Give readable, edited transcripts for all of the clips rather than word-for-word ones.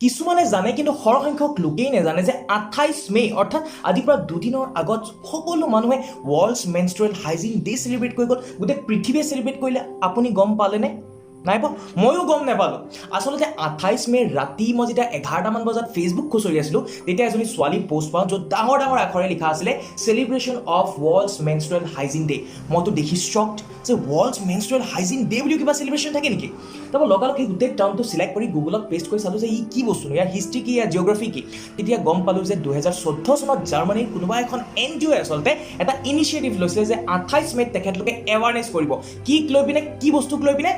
কিছুমানে জানে কিন্তু সৰহসংখ্যক লোকেই নাজানে যে 28 মে অৰ্থাৎ আজিৰ পৰা দুদিনৰ আগত সকলো মানুহে world's menstrual hygiene day celebrate কৰি গ'ল। গোটেই পৃথিৱীয়ে চেলিব্ৰেট কৰিলে। আপুনি গম পালেনে? নাই পোৱা? ময়ো গম নাপালোঁ। আচলতে 28 মে ৰাতি মই যেতিয়া 11টামান বজাত ফেচবুক খুচৰি আছিলোঁ তেতিয়া এজনী ছোৱালী পোষ্ট পাওঁ য'ত ডাঙৰ ডাঙৰ আখৰে লিখা আছিলে celebration of world's menstrual hygiene day. মইতো দেখি শ্বকড যে ৱৰ্ল্ডছ মেনষ্ট্ৰুৱেল হাইজিন ডে বুলিও কিবা চেলিব্ৰেশ্যন থাকে নেকি? তাৰপৰা লগালগ সেই গোটেই টাৰ্মটো চিলেক্ট কৰি গুগলত পেষ্ট কৰি চালোঁ যে ই কি বস্তু, ইয়াৰ হিষ্ট্ৰী কি, ইয়াৰ জিঅ'গ্ৰাফী কি। তেতিয়া গম পালোঁ যে 2014 চনত জাৰ্মানীৰ কোনোবা এখন NGO আচলতে এটা ইনিচিয়েটিভ লৈছিলে যে 28 মেত তেখেতলোকে এৱাৰনেছ কৰিব। কি লৈ পিনে, কি বস্তুক লৈ পিনে?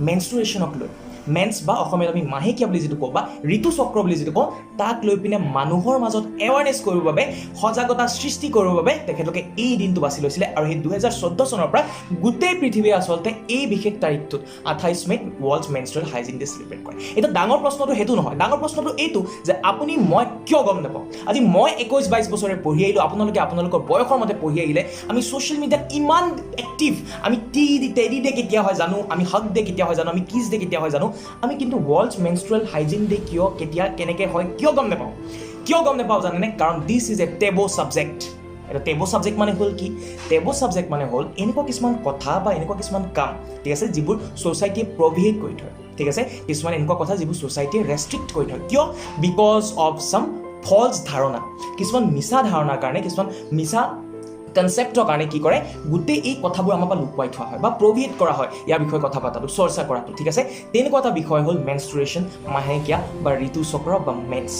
মেনষ্ট্ৰুৱেশ্যনক লৈ। মেন্স বা অসমীয়াত আমি মাহেকীয়া বুলি যিটো কওঁ বা ঋতুচক্ৰ বুলি যিটো কওঁ তাক লৈ পিনে মানুহৰ মাজত এৱাৰনেছ কৰিবৰ বাবে, সজাগতা সৃষ্টি কৰিবৰ বাবে তেখেতলোকে এই দিনটো বাছি লৈছিলে। আৰু সেই 2014 চনৰ পৰা গোটেই পৃথিৱীয়ে আচলতে এই বিশেষ তাৰিখটোত 28 মেত world's menstrual hygiene day celebrate কৰে। এতিয়া ডাঙৰ প্ৰশ্নটো সেইটো নহয়, ডাঙৰ প্ৰশ্নটো এইটো যে আপুনি মই কিয় গম নাপাওঁ? আজি মই 21-22 বছৰে পঢ়ি আহিলোঁ, আপোনালোকৰ বয়সৰ মতে পঢ়ি আহিলে। আমি ছ'চিয়েল মিডিয়াত ইমান এক্টিভ, আমি টেডি ডে কেতিয়া হয় জানো, আমি হাগ ডে কেতিয়া হয় জানো, আমি কিছ ডে কেতিয়া হয় জানো, আমি কিন্তু ৱৰ্ল্ডছ মেনষ্ট্ৰুৱেল হাইজিন ডে কিয়, কেতিয়া, কেনেকৈ হয় কিয় গম নাপাওঁ? কিয় গম নাপাওঁ জানেনে? কাৰণ this is a taboo subject. এটা টেবু ছাবজেক্ট মানে হ'ল কি? টেবু ছাবজেক্ট মানে হ'ল এনেকুৱা কিছুমান কথা বা এনেকুৱা কিছুমান কাম, ঠিক আছে, যিবোৰ ছ'চাইটিয়ে প্ৰভিহেট কৰি থয়, ঠিক আছে, কিছুমান এনেকুৱা কথা যিবোৰ ছ'চাইটিয়ে ৰেষ্ট্ৰিক্ট কৰি থয়। কিয়? বিকজ অফ ছাম ফলছ ধাৰণা, কিছুমান মিছা ধাৰণাৰ কাৰণে, কিছুমান মিছা কনচেপ্টৰ কাৰণে কি কৰে, গোটেই এই কথাবোৰ আমাৰ পৰা লুকুৱাই থোৱা হয় বা প্ৰভিহেট কৰা হয় ইয়াৰ বিষয়ে কথা পতাটো, চৰ্চা কৰাটো, ঠিক আছে। তেনেকুৱা এটা বিষয় হ'ল মেনষ্ট্ৰুৱেশ্যন, মাহেকীয়া বা ঋতুচক্ৰ বা মেন্স।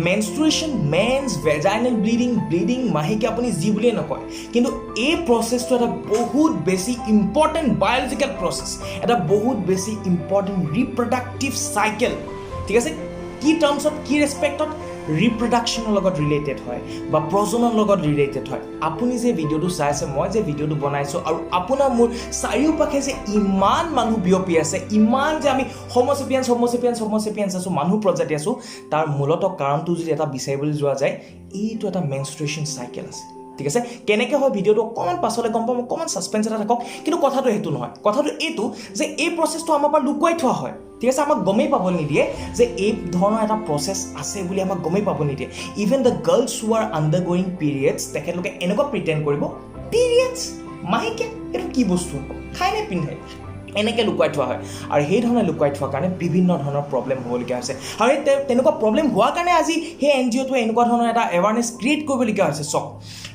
মেনষ্ট্ৰুৱেশ্যন, মেন্স, ভেজাইনেল ব্লিডিং, মাহেকীয়া আপুনি যি বুলিয়ে নকয়, কিন্তু এই প্ৰচেছটো এটা বহুত বেছি ইম্পৰ্টেণ্ট বায়'লজিকেল প্ৰচেছ, এটা বহুত বেছি ইম্পৰ্টেণ্ট ৰিপ্ৰডাক্টিভ চাইকেল, ঠিক আছে। কি টাৰ্মছত, কি ৰেচপেক্টত? ৰিপ্ৰডাকশ্যনৰ লগত ৰিলেটেড হয় বা প্ৰজননৰ লগত ৰিলেটেড হয়। আপুনি যে ভিডিঅ'টো চাই আছে, মই যে ভিডিঅ'টো বনাইছোঁ, আৰু আপোনাৰ মোৰ চাৰিওপাশে যে ইমান মানুহ বিয়পি আছে, ইমান যে আমি হোম'চেপিয়ানছ আছোঁ, মানুহ প্ৰজাতি আছোঁ, তাৰ মূলতঃ কাৰণটো যদি এটা বিচাৰিবলৈ যোৱা যায়, এইটো এটা মেনষ্ট্ৰুৱেশ্যন চাইকেল আছে, ঠিক আছে। কেনেকৈ হয় ভিডিঅ'টো অকণমান পাছলৈ গম পাম, অকণমান ছাছপেঞ্চ এটা থাকক, কিন্তু কথাটো সেইটো নহয়। কথাটো এইটো যে এই প্ৰচেছটো আমাৰ পৰা লুকুৱাই থোৱা হয়, ঠিক আছে। আমাক গমেই পাব নিদিয়ে যে এই ধৰণৰ এটা প্ৰচেছ আছে বুলি, আমাক গমেই পাব নিদিয়ে। Even the girls who R under going periods, তেখেতলোকে এনেকুৱা প্ৰিটেণ্ড কৰিব, পিৰিয়ডছ, মাহেকীয়া, এইটো কি বস্তু, খাই নে পিন্ধে, এনেকৈ লুকুৱাই থোৱা হয়। আৰু সেই ধৰণে লুকুৱাই থোৱাৰ কাৰণে বিভিন্ন ধৰণৰ প্ৰব্লেম হ'বলগীয়া হৈছে। আৰু তেনেকুৱা প্ৰব্লেম হোৱাৰ কাৰণে আজি সেই NGOটোৱে এনেকুৱা ধৰণৰ এটা এৱাৰনেছ ক্ৰিয়েট কৰিবলগীয়া হৈছে। চক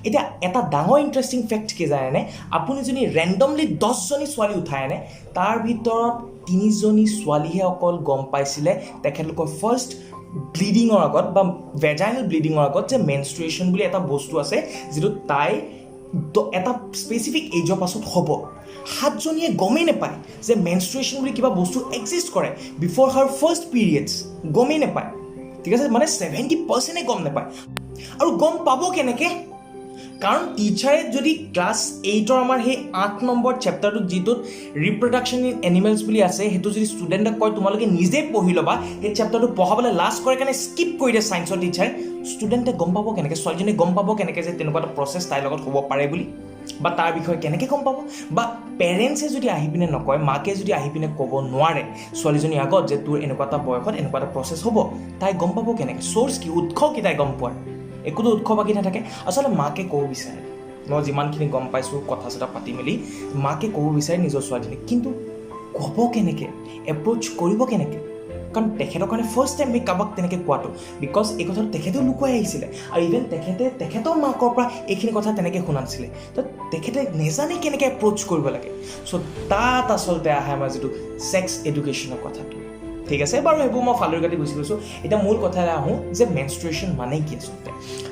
এতিয়া এটা ডাঙৰ ইণ্টাৰেষ্টিং ফেক্ট কি জানেনে? আপুনি যদি ৰেণ্ডমলি 10জনী ছোৱালী উঠাই আনে, তাৰ ভিতৰত 3জনী ছোৱালীহে অকল গম পাইছিলে তেখেতলোকৰ ফাৰ্ষ্ট ব্লিডিঙৰ আগত বা ভেজাইনেল ব্লিডিঙৰ আগত যে মেনষ্ট্ৰুৱেশ্যন বুলি এটা বস্তু আছে, যিটো তাই এটা স্পেচিফিক এজৰ পাছত হ'ব। 7জনীয়ে গমেই নাপায় যে মেনষ্ট্ৰুৱেশ্যন বুলি কিবা বস্তু এক্সিষ্ট কৰে বিফৰ হাৰ ফাৰ্ষ্ট পিৰিয়ডছ, গমেই নাপায়, ঠিক আছে। মানে 70%এ গম নাপায়। আৰু গম পাব কেনেকৈ? কাৰণ টিচাৰে যদি ক্লাছ 8ৰ আমাৰ সেই 8 নম্বৰ চেপ্টাৰটোত যিটোত ৰিপ্ৰডাকশ্যন ইন এনিমেলছ বুলি আছে, সেইটো যদি ষ্টুডেণ্টক কয় তোমালোকে নিজে পঢ়ি ল'বা, সেই চেপ্টাৰটো পঢ়াবলৈ লাষ্ট কৰে কাৰণে স্কিপ কৰি দিয়ে ছায়েন্সৰ টিচাৰে, ষ্টুডেণ্টে গম পাব কেনেকৈ, ছোৱালীজনীয়ে গম পাব কেনেকৈ যে তেনেকুৱা এটা প্ৰচেছ তাইৰ লগত হ'ব পাৰে বুলি, বা তাৰ বিষয়ে কেনেকৈ গম পাব? বা পেৰেণ্টছে যদি আহি পিনে নকয়, মাকে যদি আহি পিনে ক'ব নোৱাৰে ছোৱালীজনীৰ আগত যে তোৰ এনেকুৱা এটা বয়সত এনেকুৱা এটা প্ৰচেছ হ'ব, তাই গম পাব কেনেকৈ? চ'ৰ্চ কি, উৎস কি তাই গম পোৱাৰ? একোতো উৎস বাকী নাথাকে। আচলতে মাকে ক'ব বিচাৰে, মই যিমানখিনি গম পাইছোঁ কথা চথা পাতি মেলি, মাকে ক'ব বিচাৰে নিজৰ ছোৱালীজনীক, কিন্তু ক'ব কেনেকৈ, এপ্ৰ'চ কৰিব কেনেকৈ? কাৰণ তেখেতৰ কাৰণে ফাৰ্ষ্ট টাইম সেই কাৰোবাক তেনেকৈ কোৱাটো, বিকজ এই কথাটো তেখেতেও লুকুৱাই আহিছিলে, আৰু ইভেন তেখেতৰ মাকৰ পৰা এইখিনি কথা তেনেকৈ শুনা নাছিলে, তো তেখেতে নেজানে কেনেকৈ এপ্ৰ'চ কৰিব লাগে। চ' তাত আচলতে আহে আমাৰ যিটো ছেক্স এডুকেশ্যনৰ কথাটো, ঠিক আছে। বাৰু সেইবোৰ মই ফালৰি কাটি গুচি গৈছোঁ। এতিয়া মূল কথালৈ আহোঁ যে মেনষ্ট্ৰুৱেশ্যন মানে কি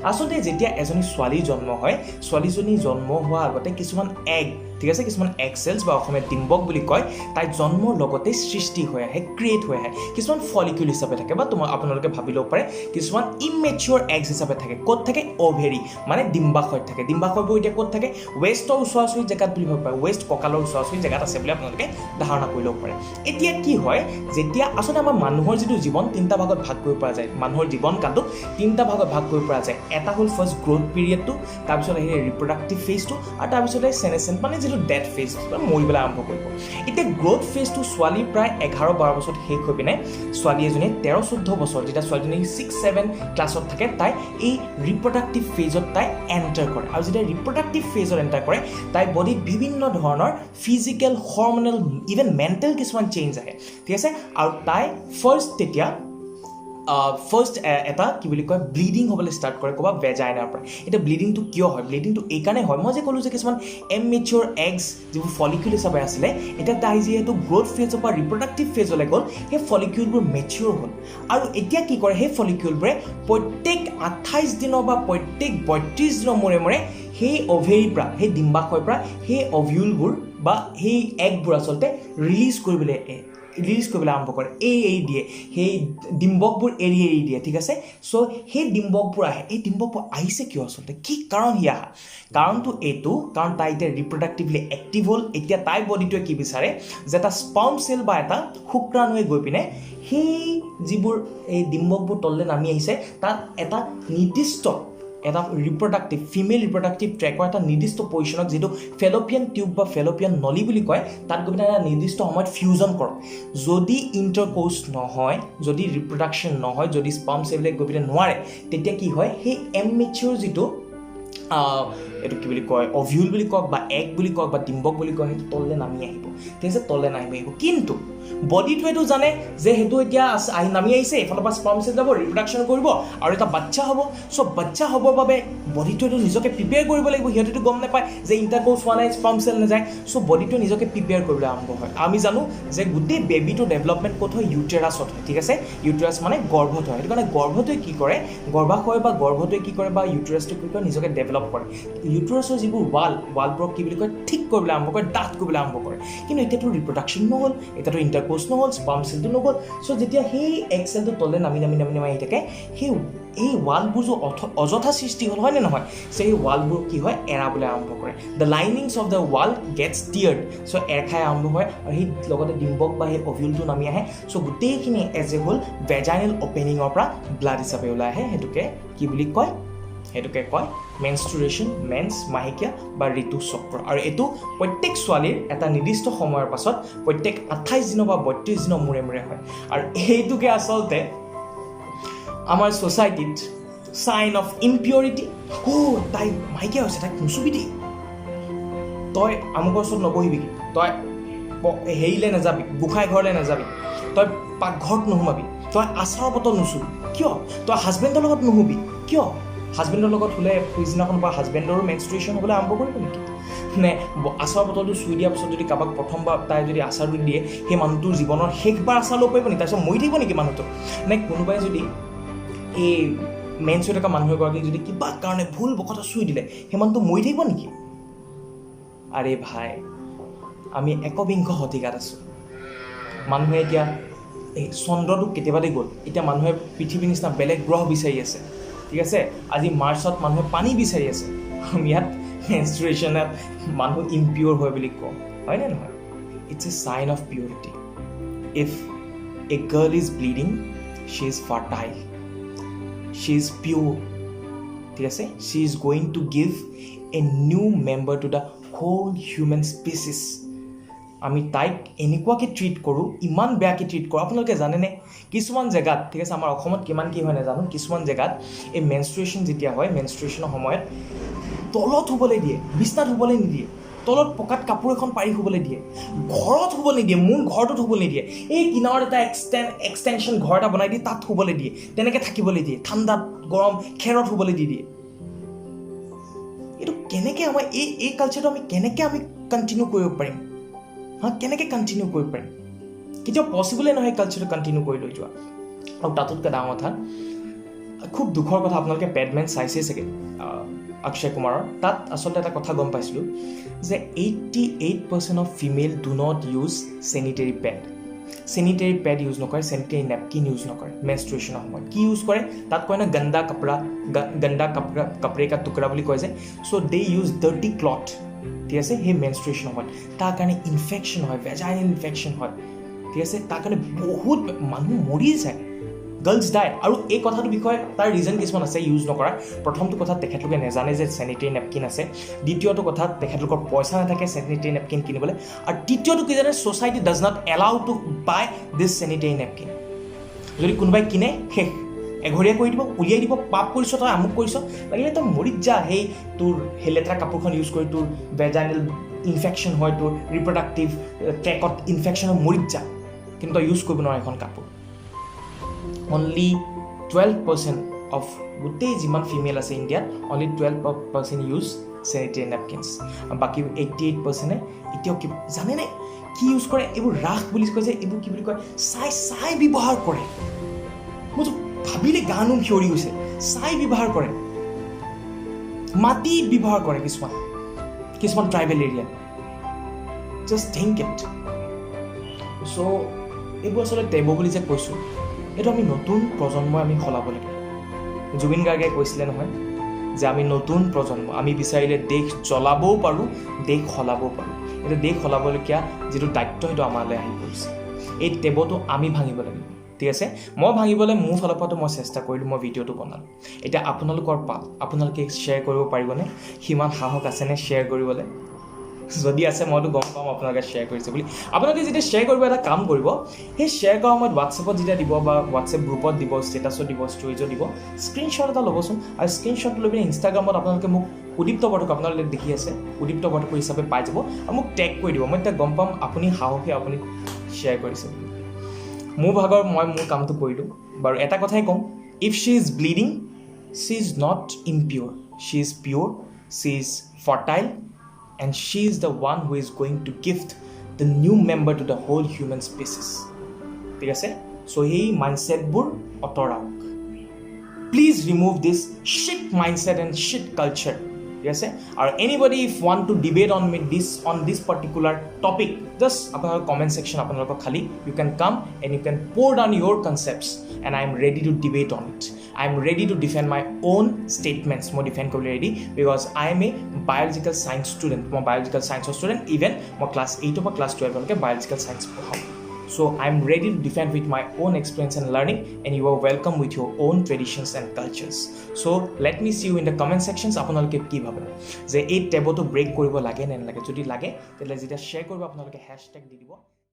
আচলতে যেতিয়া এজনী ছোৱালী জন্ম হয়, ছোৱালীজনী জন্ম হোৱাৰ আগতে কিছুমান এগ, ঠিক আছে, কিছুমান এগ চেলছ বা অসমীয়াত ডিম্বক বুলি কয়, তাই জন্মৰ লগতে সৃষ্টি হৈ আহে, ক্ৰিয়েট হৈ আহে। কিছুমান ফলিকিউল হিচাপে থাকে বা আপোনালোকে ভাবি ল'ব পাৰে কিছুমান ইমেচিয়ৰ এগছ হিচাপে থাকে। ক'ত থাকে? অভেৰী, মানে ডিম্বাশয়ত থাকে। ডিম্বাশয়বোৰ এতিয়া ক'ত থাকে? ৱেষ্টৰ ওচৰা-ওচৰি জেগাত বুলি ভাবিব পাৰে, ৱেষ্ট কঁকালৰ ওচৰা-ওচৰি জেগাত আছে বুলি আপোনালোকে ধাৰণা কৰি ল'ব পাৰে। এতিয়া কি হয়, যেতিয়া আচলতে আমাৰ মানুহৰ যিটো জীৱন 3টা ভাগত ভাগ কৰিব পৰা যায়, মানুহৰ জীৱনকালটো 3টা ভাগত ভাগ কৰিব পৰা যায়। এটা হ'ল ফাৰ্ষ্ট গ্ৰ'থ পিৰিয়ডটো, তাৰপিছত আহিলে ৰিপ্ৰডাক্টিভ ফেজটো, আৰু তাৰপিছতে চেনেচেণ্ট মানে যে যিটো ডেথ ফেজ মৰিবলৈ আৰম্ভ কৰিব এতিয়া গ্ৰ'থ ফেজটো ছোৱালী প্ৰায় 11-12 বছৰত শেষ হৈ পিনে ছোৱালী এজনীয়ে 13-14 বছৰ যেতিয়া ছোৱালীজনী 6-7 ক্লাছত থাকে তাই এই ৰিপ্ৰডাক্টিভ ফেজত তাই এণ্টাৰ কৰে আৰু যেতিয়া ৰিপ্ৰডাক্টিভ ফেজত এণ্টাৰ কৰে তাই বডিত বিভিন্ন ধৰণৰ ফিজিকেল হৰমনেল ইভেন মেণ্টেল কিছুমান চেঞ্জ আহে ঠিক আছে আৰু তাই তেতিয়া ফাৰ্ষ্ট এটা কি বুলি কয় ব্লিডিং হ'বলৈ ষ্টাৰ্ট কৰে ক'বা ভেজাইনাৰ পৰা এতিয়া ব্লিডিংটো কিয় হয় ব্লিডিংটো এই কাৰণে হয় মই যে ক'লোঁ যে কিছুমান এমেচিয়ৰ এগছ যিবোৰ ফলিকিউল হিচাপে আছিলে এতিয়া তাই যিহেতু গ্ৰ'থ ফেজৰ পৰা ৰিপ্ৰডাক্টিভ ফেজলৈ গ'ল সেই ফলিকিউলবোৰ মেচিয়ৰ হ'ল আৰু এতিয়া কি কৰে সেই ফলিকিউলবোৰে প্ৰত্যেক 28 দিনৰ বা প্ৰত্যেক 32 দিনৰ মূৰে সেই অভেৰীৰ পৰা সেই ডিম্বাশয়ৰ পৰা সেই অভিউলবোৰ বা সেই এগবোৰ আচলতে ৰিলিজ কৰিবলৈ আৰম্ভ কৰে এৰি দিয়ে সেই ডিম্বকবোৰ এৰি দিয়ে ঠিক আছে চ' সেই ডিম্বকবোৰ আহে এই ডিম্বকবোৰ আহিছে কিয় আচলতে কি কাৰণ সি আহা কাৰণটো এইটো কাৰণ তাই এতিয়া ৰিপ্ৰডাক্টিভলি এক্টিভ হ'ল এতিয়া তাই বডিটোৱে কি বিচাৰে যে এটা স্পাৰ্ম চেল বা এটা শুক্ৰাণুৱে গৈ পিনে সেই যিবোৰ এই ডিম্বকবোৰ তললৈ নামি আহিছে তাত এটা নিৰ্দিষ্ট এটা ৰিপ্ৰডাক্টিভ ফিমেল ৰিপ্ৰডাক্টিভ ট্ৰেকৰ এটা নিৰ্দিষ্ট পজিশ্যনক যিটো ফেলোপিয়ান টিউব বা ফেলোপিয়ান নলী বুলি কয় তাত গৈ পিনে এটা নিৰ্দিষ্ট সময়ত ফিউজন কৰক যদি ইণ্টাৰক'ৰ্চ নহয় যদি ৰিপ্ৰডাকশ্যন নহয় যদি স্পাৰ্ম চেলবিলাক গৈ পিনে নোৱাৰে তেতিয়া কি হয় সেই এমেচিয়ৰ যিটো এইটো কি বুলি কয় অভিউল বুলি কওক বা এগ বুলি কওক বা ডিম্বক বুলি কয় সেইটো তললৈ নামি আহিব ঠিক আছে তললৈ নামি আহিব কিন্তু বডিটোৱেতো জানে যে সেইটো এতিয়া নামি আহিছে এইফালৰ পৰা স্পাৰ্ম চেল যাব ৰিপ্ৰডাকশ্যন কৰিব আৰু এটা বাচ্চা হ'ব চ' বাচ্চা হ'বৰ বাবে বডিটোৱেতো নিজকে প্ৰিপেয়াৰ কৰিব লাগিব সিহঁতেতো গম নাপায় যে ইণ্টাৰক'ৰ্চ হোৱা নাই স্পাৰ্ম চেল নাযায় চ' বডিটোৱে নিজকে প্ৰিপেয়াৰ কৰিবলৈ আৰম্ভ হয় আমি জানো যে গোটেই বেবীটো ডেভেলপমেণ্ট ক'ত হয় ইউটেৰাছত হয় ঠিক আছে ইউটেৰাছ মানে গৰ্ভত হয় সেইটো কাৰণে গৰ্ভটোৱে কি কৰে গৰ্ভাশয় বা গৰ্ভটোৱে কি কৰে বা ইউটেৰাছটোৱে কি কৰে নিজকে ডেভেলপ কৰে ইউটেৰাছৰ যিবোৰ ৱালবোৰক কি বুলি কয় ঠিক কৰিবলৈ আৰম্ভ কৰে ডাঠ কৰিবলৈ আৰম্ভ কৰে কিন্তু এতিয়াতো ৰিপ্ৰডাকশ্যন নহ'ল এতিয়াতো ইণ্টাৰক'ৰ্চ নহ'ল স্পাৰ্ম চেলটো নগ'ল চ' যেতিয়া সেই এগ চেলটো তললৈ নামি আহি থাকে সেই এই ৱালবোৰ যে অযথা সৃষ্টি হ'ল হয়নে নহয় সেই ৱালবোৰ কি হয় এৰাবলৈ আৰম্ভ কৰে the linings of the wall gets teared so' এৰ খাই আৰম্ভ হয় আৰু সেই লগতে ডিম্বক বা সেই অভিউলটো নামি আহে চ' গোটেইখিনি এজ এ হ'ল ভেজাইনেল অপেনিঙৰ পৰা ব্লাড হিচাপে ওলাই আহে সেইটোকে কি বুলি কয় সেইটোকে কয় মেনষ্ট্ৰুৱেশ্যন মেন্স মাহেকীয়া বা ঋতুচক্ৰ আৰু এইটো প্ৰত্যেক ছোৱালীৰ এটা নিৰ্দিষ্ট সময়ৰ পাছত প্ৰত্যেক 28 দিনৰ বা 32 দিনৰ মূৰে হয় আৰু এইটোকে আচলতে আমাৰ ছ'চাইটিত চাইন অফ ইম্পিউৰিটি তাই মাহেকীয়া হৈছে তাইক নুচুবি দেই তই আমুকৰ ওচৰত নবহিবি তই হেৰিলৈ নাযাবি গোঁসাই ঘৰলৈ নাযাবি তই পাকঘৰত নোসোমাবি তই আচাৰৰ বটল নুচুবি কিয় তই হাজবেণ্ডৰ লগত নুশুবি কিয় হাজবেণ্ডৰ লগত হ'লে পিছদিনাখন বা হাজবেণ্ডৰো মেনষ্ট্ৰুৱেশ্যন হ'বলৈ আৰম্ভ কৰিব নেকি নে আচাৰ বটলটো চুই দিয়াৰ পিছত যদি কাৰোবাক প্ৰথমবাৰ তাই যদি আচাৰটো দিয়ে সেই মানুহটোৰ জীৱনৰ শেষবাৰ আচাৰ ল'ব পাৰিব নেকি তাৰপিছত মৰি থাকিব নেকি মানুহটো নে কোনোবাই যদি এই মেইনচ হৈ থকা মানুহ এগৰাকীক যদি কিবা কাৰণে ভুল বকতা চুই দিলে সেই মানুহটো মৰি থাকিব নেকি আৰে ভাই আমি একবিংশ শতিকাত আছোঁ মানুহে এতিয়া এই চন্দ্ৰটো কেতিয়াবাতে গ'ল এতিয়া মানুহে পৃথিৱীৰ নিচিনা বেলেগ গ্ৰহ বিচাৰি আছে ঠিক আছে আজি মাৰ্চত মানুহে পানী বিচাৰি আছে আমি ইয়াত মেনষ্ট্ৰুৱেশ্যনত মানুহ ইম্পিয়ৰ হয় বুলি কওঁ হয়নে নহয় it's a sign of purity if a girl is bleeding she is fertile she is pure ঠিক আছে she is going to give a new member to the whole human species আমি তাইক এনেকুৱাকৈ ট্ৰিট কৰোঁ ইমান বেয়াকৈ ট্ৰিট কৰোঁ আপোনালোকে জানেনে কিছুমান জেগাত ঠিক আছে আমাৰ অসমত কিমান কি হয় নাজানো কিছুমান জেগাত এই মেনষ্ট্ৰুৱেশ্যন যেতিয়া হয় মেনষ্ট্ৰুৱেশ্যনৰ সময়ত তলত শুবলৈ দিয়ে বিছনাত শুবলৈ নিদিয়ে তলত পকাত কাপোৰ এখন পাৰি শুবলৈ দিয়ে ঘৰত শুবলৈ নিদিয়ে মোৰ ঘৰটোত শুবলৈ নিদিয়ে এই কিনাৰত এটা এক্সটেনশ্যন ঘৰ এটা বনাই দিয়ে তাত শুবলৈ দিয়ে তেনেকৈ থাকিবলৈ দিয়ে ঠাণ্ডাত গৰম খেৰত শুবলৈ দি দিয়ে এইটো কেনেকৈ আমাৰ এই কালচাৰটো আমি কেনেকৈ কণ্টিনিউ কৰিব পাৰিম কেনেকৈ কণ্টিনিউ কৰিব পাৰিম কেতিয়াও পচিবলে নহয় কালচাৰটো কণ্টিনিউ কৰি লৈ যোৱা আৰু তাতোতকৈ ডাঙৰ কথা খুব দুখৰ কথা আপোনালোকে পেডমেন চাইছেই চাগে অক্ষয় কুমাৰৰ তাত আচলতে এটা কথা গম পাইছিলোঁ যে 88% of female do not use sanitary pad use নকৰে চেনিটেৰী নেপকিন ইউজ নকৰে মেনষ্ট্ৰুৱেশ্যনৰ সময়ত কি ইউজ কৰে তাত কয় ন গন্দা কাপড়ে কা টুকুৰা বুলি কয় যে চ' দে ইউজ ডাৰ্টি ক্লথ ঠিক আছে সেই মেনষ্ট্ৰুৱেশ্যন সময়ত তাৰ কাৰণে ইনফেকশ্যন হয় ভেজাইনেল ইনফেকশ্যন হয় ঠিক আছে তাৰ কাৰণে বহুত মানুহ মৰি যায় গাৰ্লছ ডাই আৰু এই কথাটোৰ বিষয়ে তাৰ ৰিজন কিছুমান আছে ইউজ নকৰা প্ৰথমটো কথা তেখেতলোকে নাজানে যে চেনিটেৰী নেপকিন আছে দ্বিতীয়টো কথা তেখেতলোকৰ পইচা নাথাকে চেনিটেৰী নেপকিন কিনিবলৈ আৰু তৃতীয়টো কি জানে society does not allow to buy this sanitary napkin যদি কোনোবাই কিনে শেষ এঘৰীয়া কৰি দিব উলিয়াই দিব পাপ কৰিছ তই আমুক কৰিছ লাগিলে তই মৰিত যা সেই তোৰ সেই লেতেৰা কাপোৰখন ইউজ কৰি তোৰ ভেজাইনেল ইনফেকশ্যন হয় তোৰ ৰিপ্ৰডাক্টিভ ট্ৰেকত ইনফেকশ্যন হয় মৰিত যা কিন্তু তই ইউজ কৰিব নোৱাৰ এখন কাপোৰ অনলি 12% অফ গোটেই যিমান ফিমেল আছে ইণ্ডিয়াত অনলি 12% ইউজ চেনিটেৰী নেপকিনছ বাকী 88%ে এতিয়াও কি জানেনে কি ইউজ কৰে এইবোৰ ৰাস বুলি কয় যে এইবোৰ কি বুলি কয় চাই ব্যৱহাৰ কৰে মইতো ভাবিলে গানো থিয়ৰি গৈছে চাই ব্যৱহাৰ কৰে মাটি ব্যৱহাৰ কৰে কিছুমান tribal area just think it so' এইবোৰ আচলতে টেব বুলি যে কৈছোঁ এইটো আমি নতুন প্ৰজন্মই আমি সলাব লাগিব জুবিন গাৰ্গে কৈছিলে নহয় যে আমি নতুন প্ৰজন্ম আমি বিচাৰিলে দেশ জ্বলাবও পাৰোঁ দেশ সলাবও পাৰোঁ এইটো দেশ সলাবলগীয়া যিটো দায়িত্ব সেইটো আমালৈ আহি পৰিছে এই টেবটো আমি ভাঙিব লাগিব ঠিক আছে মই ভাঙিবলৈ মোৰ ফালৰ পৰাতো মই চেষ্টা কৰিলোঁ মই ভিডিঅ'টো বনালোঁ এতিয়া আপোনালোকৰ পাল আপোনালোকে শ্বেয়াৰ কৰিব পাৰিবনে সিমান সাহস আছেনে শ্বেয়াৰ কৰিবলৈ যদি আছে মইতো গম পাম আপোনালোকে শ্বেয়াৰ কৰিছে বুলি আপোনালোকে যেতিয়া শ্বেয়াৰ কৰিব এটা কাম কৰিব সেই শ্বেয়াৰ কৰা সময়ত হোৱাটছএপত যেতিয়া দিব বা হোৱাটছএপ গ্ৰুপত দিব ষ্টেটাছত দিব ষ্টৰিজত দিব স্ক্ৰীনশ্বট এটা ল'বচোন আৰু স্ক্ৰীনশ্বট লৈ পিনে ইনষ্টাগ্ৰামত আপোনালোকে মোক উদীপ্ত বৰদক আপোনালোকে দেখি আছে উদীপ্ত বৰদক হিচাপে পাই যাব আৰু মোক টেগ কৰি দিব মই তেতিয়া গম পাম আপুনি সাহসে আপুনি শ্বেয়াৰ কৰিছে মোৰ ভাগৰ মই মোৰ কামটো কৰিলোঁ বাৰু এটা কথাই ক'ম if she is bleeding she is not impure she is pure she is fertile and she is the one who is going to gift the new member to the whole human species ঠিক আছে so hey mindset bur otorauk please remove this shit mindset and shit culture ঠিক আছে আৰু anybody if want to debate on me this particular topic just আপোনাৰ comment section আপোনালোকক খালি you can come and you can pour down your concepts and I am ready to debate on it I am ready to defend my own statements more defend কৰিবলৈ ready because I am a biological science student মই biological science student even মই class 8 পৰা class 12 লৈকে biological science পঢ়াওঁ so I am ready to defend with my own experience and learning and you are welcome with your own traditions and cultures so let me see you in the comment sections আপোনালোকে কি ভাবে যে এই টেবটো brake কৰিব লাগে নে নালাগে যদি লাগে তেতিয়াহ'লে যেতিয়া শ্বেয়াৰ কৰিব আপোনালোকে hashtag দি দিব